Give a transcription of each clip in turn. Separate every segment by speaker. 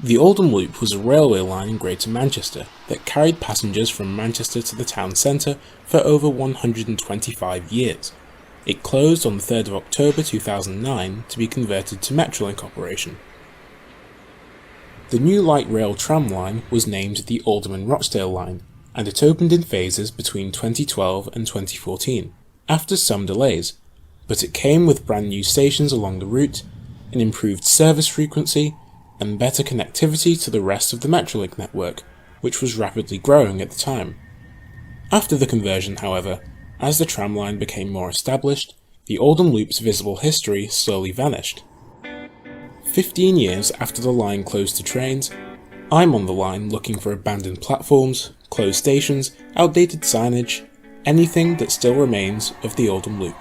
Speaker 1: The Oldham Loop was a railway line in Greater Manchester that carried passengers from Manchester to the town centre for over 125 years. It closed on the 3rd of October 2009 to be converted to Metrolink operation. The new light rail tram line was named the Oldham and Rochdale line, and it opened in phases between 2012 and 2014, after some delays, but it came with brand new stations along the route, an improved service frequency, and better connectivity to the rest of the Metrolink network, which was rapidly growing at the time. After the conversion, however, as the tramline became more established, the Oldham Loop's visible history slowly vanished. 15 years after the line closed to trains, I'm on the line looking for abandoned platforms, closed stations, outdated signage, anything that still remains of the Oldham Loop.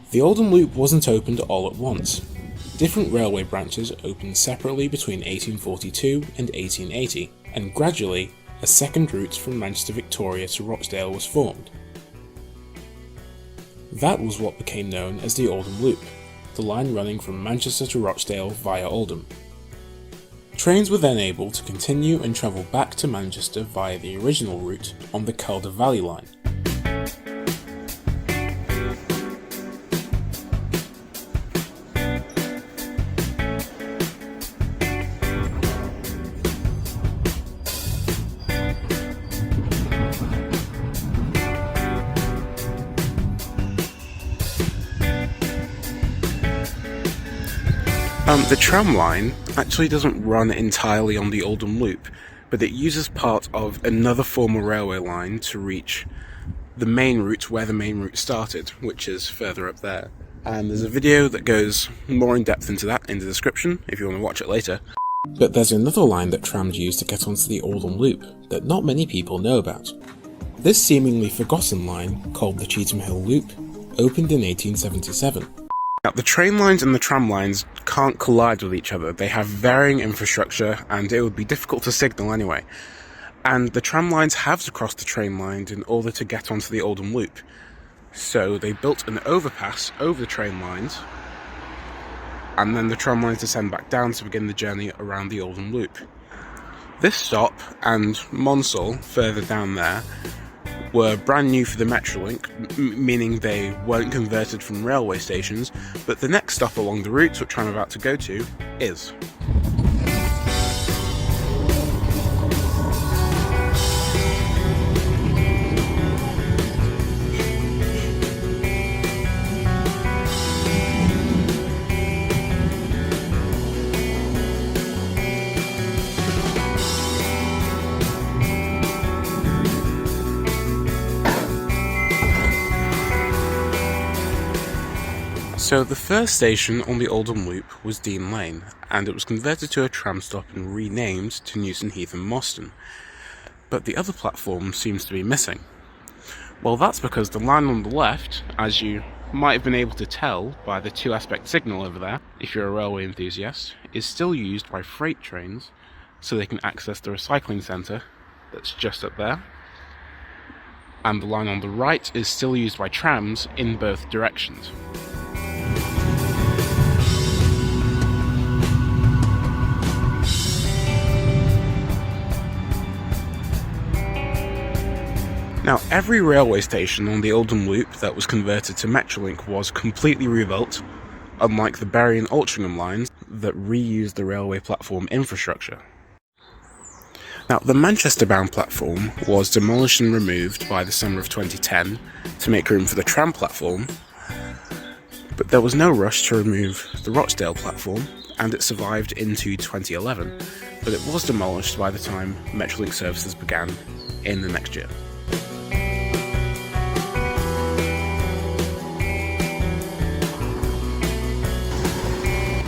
Speaker 1: The Oldham Loop wasn't opened all at once. Different railway branches opened separately between 1842 and 1880, and gradually, a second route from Manchester Victoria to Rochdale was formed. That was what became known as the Oldham Loop, the line running from Manchester to Rochdale via Oldham. Trains were then able to continue and travel back to Manchester via the original route on the Calder Valley line. The tram line actually doesn't run entirely on the Oldham Loop, but it uses part of another former railway line to reach the main route where the main route started, which is further up there. And there's a video that goes more in depth into that in the description if you want to watch it later. But there's another line that trams use to get onto the Oldham Loop that not many people know about. This seemingly forgotten line, called the Cheetham Hill Loop, opened in 1877. Now, the train lines and the tram lines can't collide with each other. They have varying infrastructure and it would be difficult to signal anyway. And the tram lines have to cross the train lines in order to get onto the Oldham Loop. So they built an overpass over the train lines, and then the tram lines descend back down to begin the journey around the Oldham Loop. This stop and Monsall, further down there, were brand new for the Metrolink, meaning they weren't converted from railway stations, but the next stop along the route, which I'm about to go to, is. So the first station on the Oldham Loop was Dean Lane, and it was converted to a tram stop and renamed to Newton Heath and Moston. But the other platform seems to be missing. Well, that's because the line on the left, as you might have been able to tell by the 2-aspect signal over there, if you're a railway enthusiast, is still used by freight trains so they can access the recycling centre that's just up there. And the line on the right is still used by trams in both directions. Now, every railway station on the Oldham Loop that was converted to Metrolink was completely rebuilt, unlike the Bury and Altrincham lines that reused the railway platform infrastructure. Now, the Manchester-bound platform was demolished and removed by the summer of 2010 to make room for the tram platform, but there was no rush to remove the Rochdale platform, and it survived into 2011, but it was demolished by the time Metrolink services began in the next year.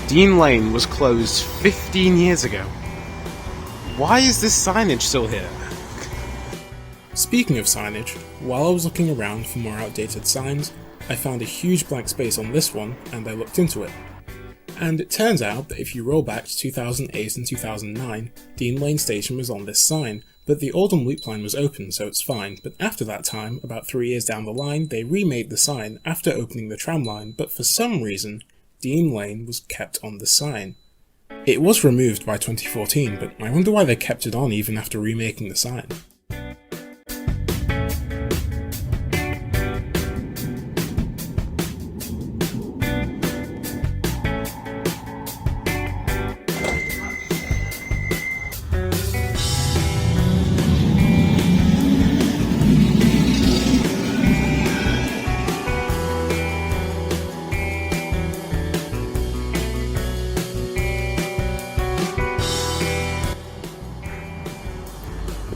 Speaker 1: Dean Lane was closed 15 years ago. Why is this signage still here? Speaking of signage, while I was looking around for more outdated signs, I found a huge blank space on this one and I looked into it. And it turns out that if you roll back to 2008 and 2009, Dean Lane Station was on this sign,
Speaker 2: But the Oldham Loop line was open, so it's fine, but after that time, about 3 years down the line, they remade the sign after opening the tram line, but for some reason, Dean Lane was kept on the sign. It was removed by 2014, but I wonder why they kept it on even after remaking the sign.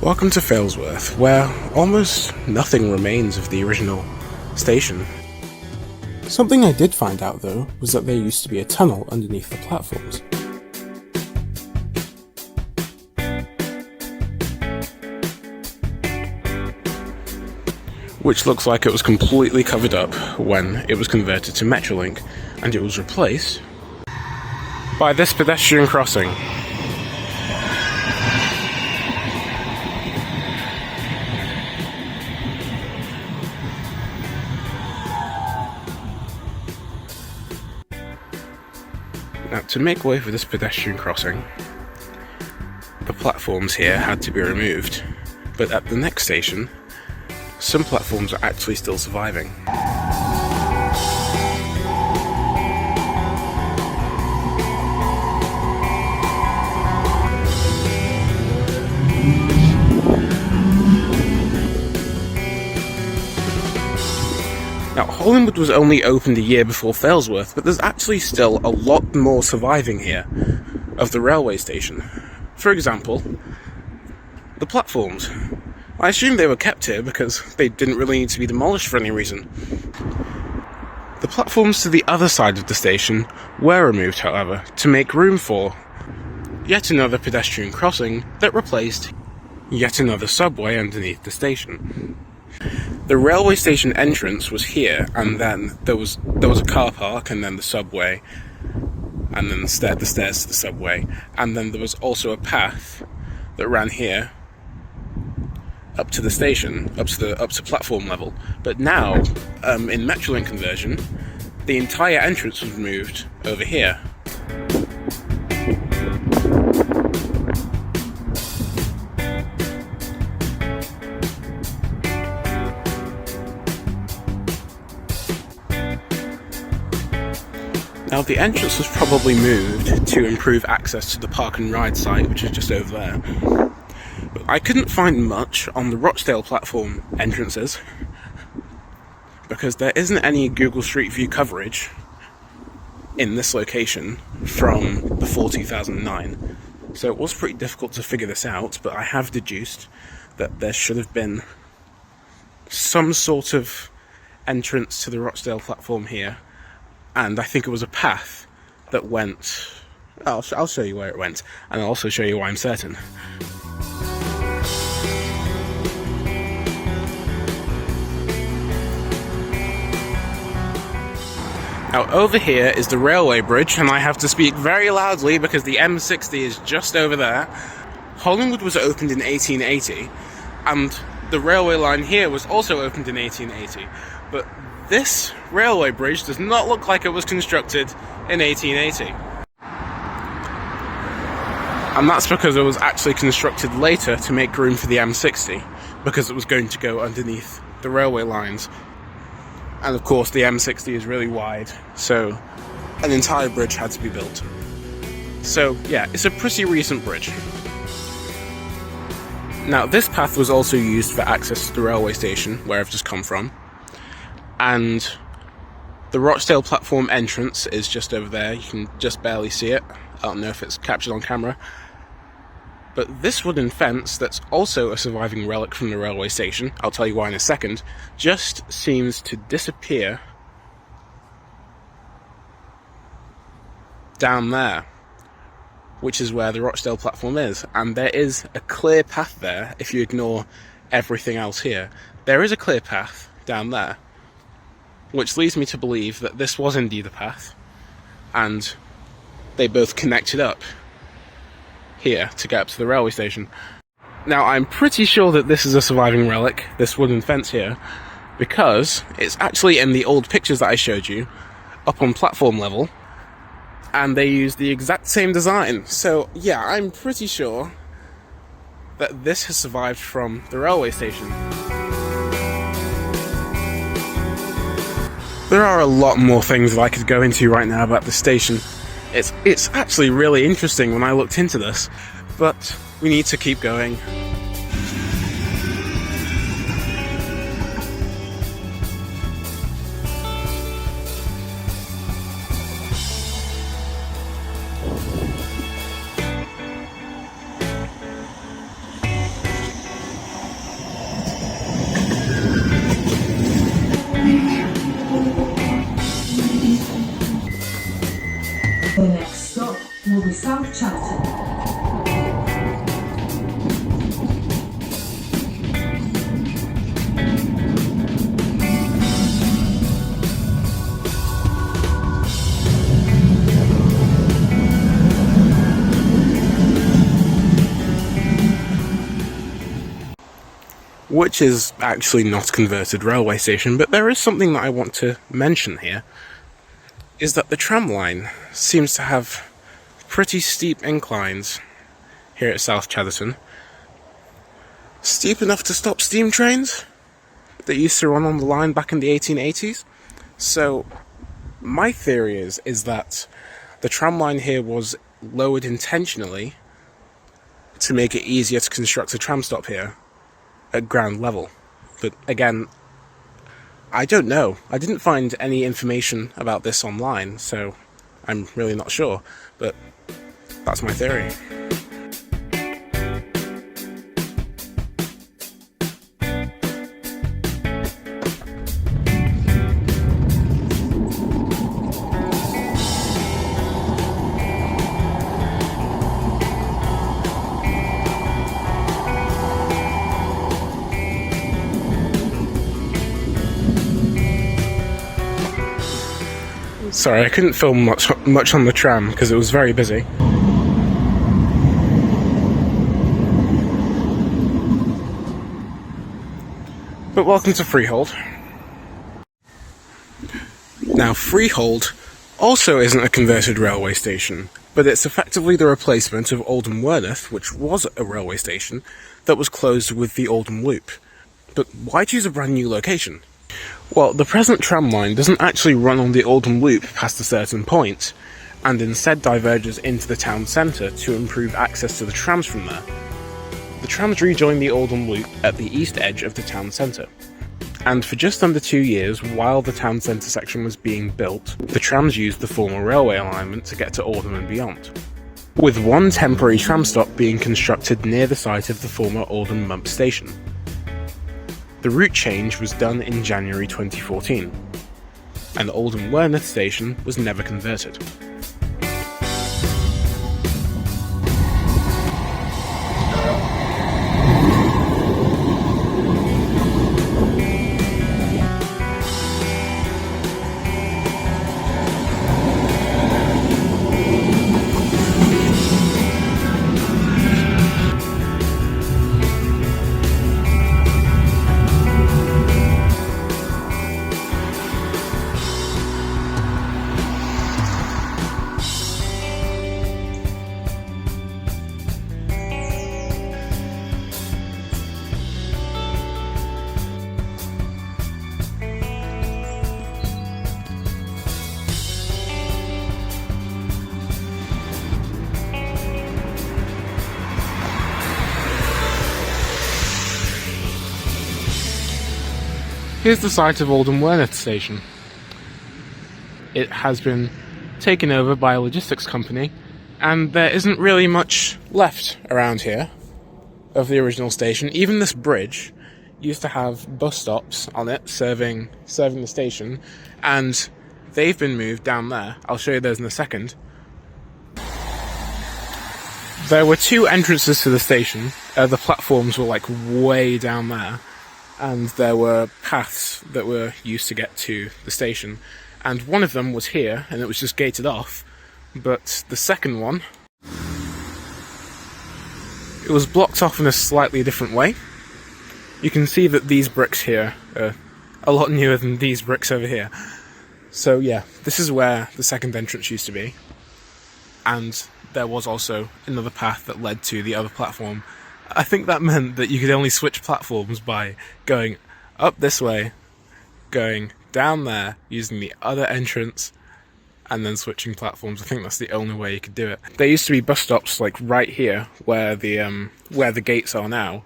Speaker 1: Welcome to Failsworth, where almost nothing remains of the original station.
Speaker 2: Something I did find out though was that there used to be a tunnel underneath the platforms.
Speaker 1: Which looks like it was completely covered up when it was converted to Metrolink, and it was replaced by this pedestrian crossing. Now, to make way for this pedestrian crossing, the platforms here had to be removed, but at the next station, some platforms are actually still surviving. Now, Hollinwood was only opened a year before Failsworth, but there's actually still a lot more surviving here of the railway station. For example, the platforms. I assume they were kept here because they didn't really need to be demolished for any reason. The platforms to the other side of the station were removed, however, to make room for yet another pedestrian crossing that replaced yet another subway underneath the station. The railway station entrance was here, and then there was a car park, and then the subway, and then the stairs to the subway, and then there was also a path that ran here up to the station, up to platform level. But now, in Metrolink conversion, the entire entrance was moved over here. Now, the entrance was probably moved to improve access to the park and ride site, which is just over there. But I couldn't find much on the Rochdale platform entrances, because there isn't any Google Street View coverage in this location from before 2009. So it was pretty difficult to figure this out, but I have deduced that there should have been some sort of entrance to the Rochdale platform here. And I think it was a path that went... I'll show you where it went, and I'll also show you why I'm certain. Now, over here is the railway bridge, and I have to speak very loudly because the M60 is just over there. Hollinwood was opened in 1880, and the railway line here was also opened in 1880, but this railway bridge does not look like it was constructed in 1880. And that's because it was actually constructed later to make room for the M60, because it was going to go underneath the railway lines. And of course the M60 is really wide, so an entire bridge had to be built. So yeah, it's a pretty recent bridge. Now, this path was also used for access to the railway station, where I've just come from. And the Rochdale platform entrance is just over there. You can just barely see it. I don't know if it's captured on camera. But this wooden fence, that's also a surviving relic from the railway station, I'll tell you why in a second, just seems to disappear down there, which is where the Rochdale platform is. And there is a clear path there if you ignore everything else here. There is a clear path down there, which leads me to believe that this was indeed a path, and they both connected up here to get up to the railway station. Now, I'm pretty sure that this is a surviving relic, this wooden fence here, because it's actually in the old pictures that I showed you, up on platform level, and they use the exact same design. So, yeah, I'm pretty sure that this has survived from the railway station. There are a lot more things that I could go into right now about the station. It's actually really interesting when I looked into this, but we need to keep going.
Speaker 3: The next stop will be South Cheetham.
Speaker 1: Which is actually not a converted railway station, but there is something that I want to mention here, is that the tram line seems to have pretty steep inclines here at South Cheetham. Steep enough to stop steam trains that used to run on the line back in the 1880s. So my theory is that the tram line here was lowered intentionally to make it easier to construct a tram stop here at ground level. But again, I don't know. I didn't find any information about this online, so I'm really not sure. But that's my theory. Sorry, I couldn't film much on the tram because it was very busy. But welcome to Freehold. Now, Freehold also isn't a converted railway station, but it's effectively the replacement of Oldham Werneth, which was a railway station that was closed with the Oldham Loop. But why choose a brand new location? Well, the present tram line doesn't actually run on the Oldham Loop past a certain point, and instead diverges into the town centre to improve access to the trams from there. The trams rejoin the Oldham Loop at the east edge of the town centre. And for just under 2 years, while the town centre section was being built, the trams used the former railway alignment to get to Oldham and beyond, with one temporary tram stop being constructed near the site of the former Oldham Mumps station. The route change was done in January 2014, and Oldham Werneth station was never converted. Here's the site of Oldham Werneth station. It has been taken over by a logistics company, and there isn't really much left around here of the original station. Even this bridge used to have bus stops on it serving the station, and they've been moved down there. I'll show you those in a second. There were two entrances to the station. The platforms were like way down there, and there were paths that were used to get to the station, and one of them was here, and it was just gated off, but the second one it was blocked off in a slightly different way. You can see that these bricks here are a lot newer than these bricks over here. So yeah, this is where the second entrance used to be. And there was also another path that led to the other platform. I think that meant that you could only switch platforms by going up this way, going down there, using the other entrance, and then switching platforms. I think that's the only way you could do it. There used to be bus stops like right here, where the gates are now,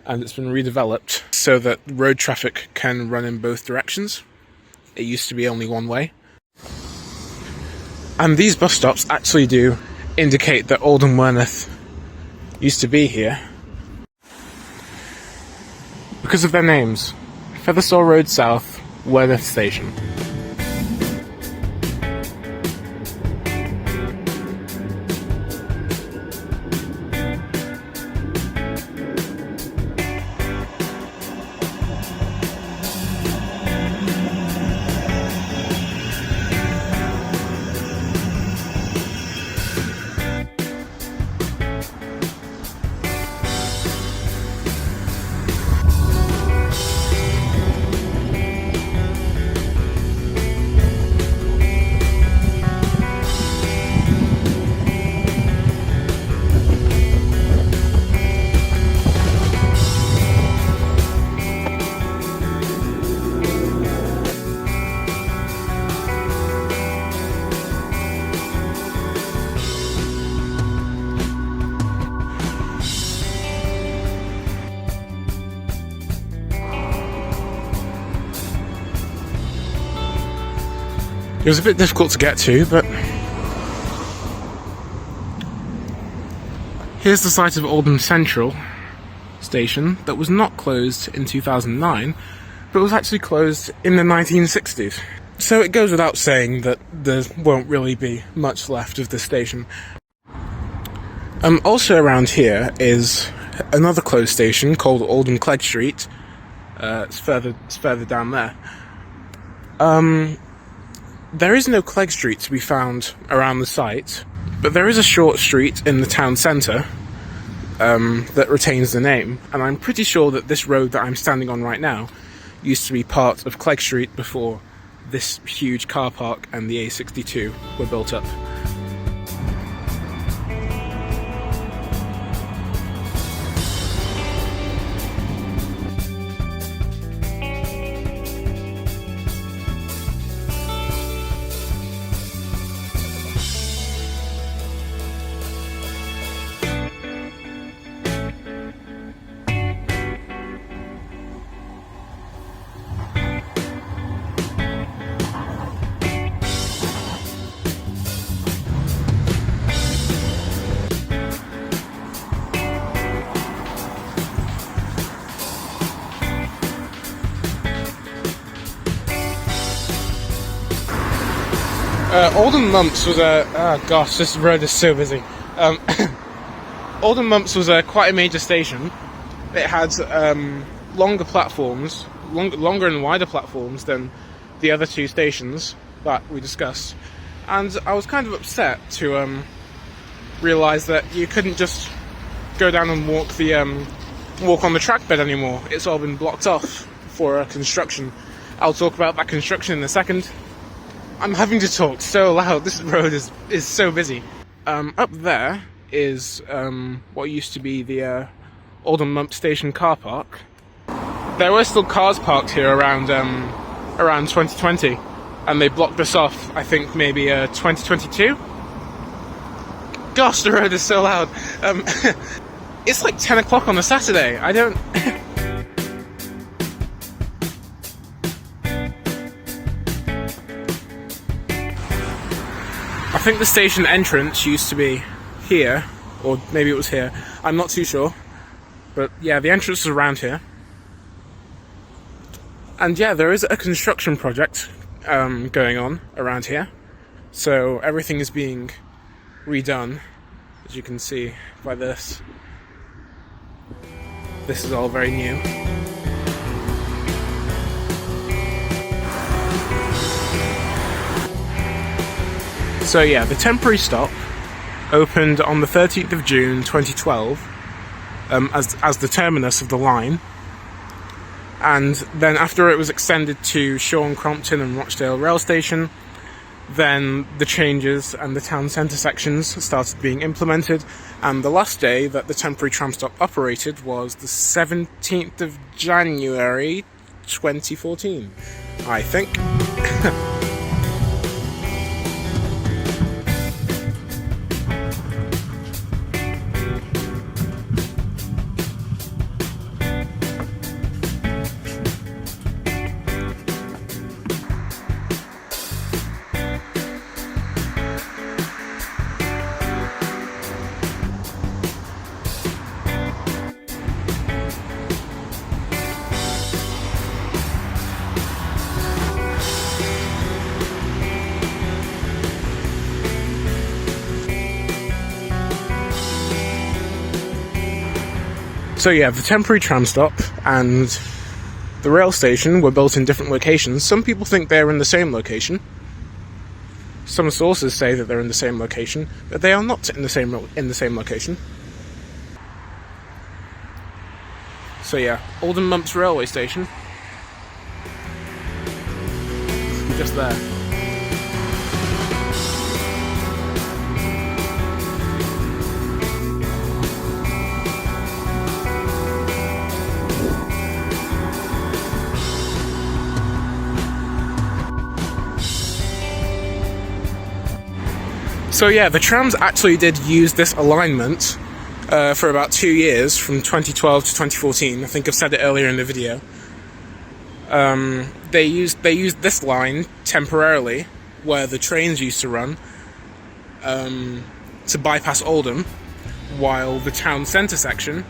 Speaker 1: and it's been redeveloped so that road traffic can run in both directions. It used to be only one way. And these bus stops actually do indicate that Oldham Werneth used to be here because of their names. Featherstall Road South, Werneth Station. It was a bit difficult to get to, but here's the site of Oldham Central Station that was not closed in 2009, but was actually closed in the 1960s. So it goes without saying that there won't really be much left of the station. Also around here is another closed station called Oldham Clegg Street. It's further down there. There is no Clegg Street to be found around the site, but there is a short street in the town centre that retains the name, and I'm pretty sure that this road that I'm standing on right now used to be part of Clegg Street before this huge car park and the A62 were built up. Oldham Mumps was oh gosh, this road is so busy. Oldham Mumps was quite a major station. It had longer platforms, longer and wider platforms than the other two stations that we discussed. And I was kind of upset to realise that you couldn't just go down and walk on the track bed anymore. It's all been blocked off for construction. I'll talk about that construction in a second. I'm having to talk so loud, this road is so busy. Up there is what used to be the Oldham Mumps station car park. There were still cars parked here around 2020, and they blocked us off, I think maybe 2022? Gosh, the road is so loud. It's like 10 o'clock on a Saturday, I don't... I think the station entrance used to be here, or maybe it was here, I'm not too sure. But yeah, the entrance is around here. And yeah, there is a construction project going on around here. So everything is being redone, as you can see by this. This is all very new. So yeah, the temporary stop opened on the 13th of June 2012 as the terminus of the line, and then after it was extended to Shaw, Crompton and Rochdale Rail Station, then the changes and the town centre sections started being implemented, and the last day that the temporary tram stop operated was the 17th of January 2014, I think. So yeah, the temporary tram stop and the rail station were built in different locations. Some people think they're in the same location. Some sources say that they're in the same location, but they are not in the same location. So yeah, Oldham Mumps railway station. Just there. So yeah, the trams actually did use this alignment for about 2 years, from 2012 to 2014. I think I've said it earlier in the video. They used this line temporarily, where the trains used to run, to bypass Oldham, while the town centre section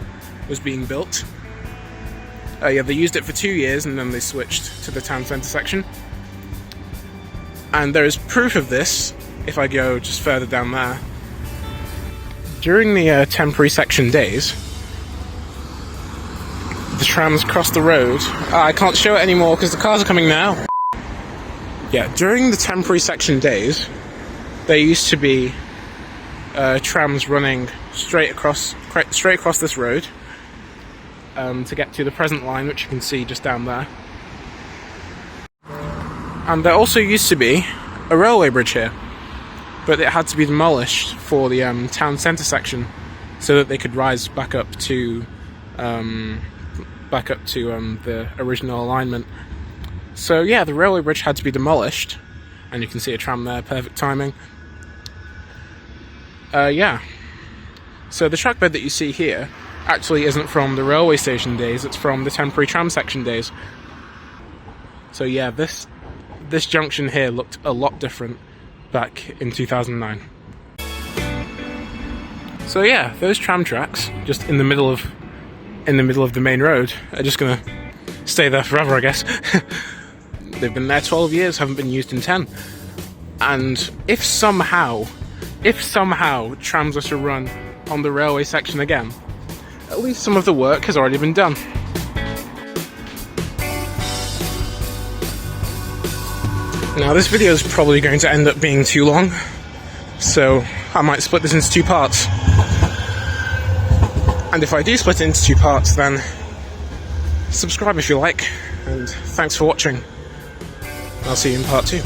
Speaker 1: was being built. Yeah, they used it for 2 years, and then they switched to the town centre section. And there is proof of this if I go just further down there. During the temporary section days, the trams cross the road. I can't show it anymore because the cars are coming now. Yeah, during the temporary section days, there used to be trams running straight across this road to get to the present line, which you can see just down there. And there also used to be a railway bridge here, but it had to be demolished for the town centre section, so that they could rise back up to the original alignment. So yeah, the railway bridge had to be demolished, and you can see a tram there, perfect timing. Yeah. So the track bed that you see here actually isn't from the railway station days, it's from the temporary tram section days. So yeah, this junction here looked a lot different back in 2009. So yeah, those tram tracks, just in the middle of the main road, are just gonna stay there forever, I guess. They've been there 12 years, haven't been used in 10. And if somehow trams were to run on the railway section again, at least some of the work has already been done. Now this video is probably going to end up being too long, so I might split this into 2 parts. And if I do split it into 2 parts, then subscribe if you like, and thanks for watching. I'll see you in part 2.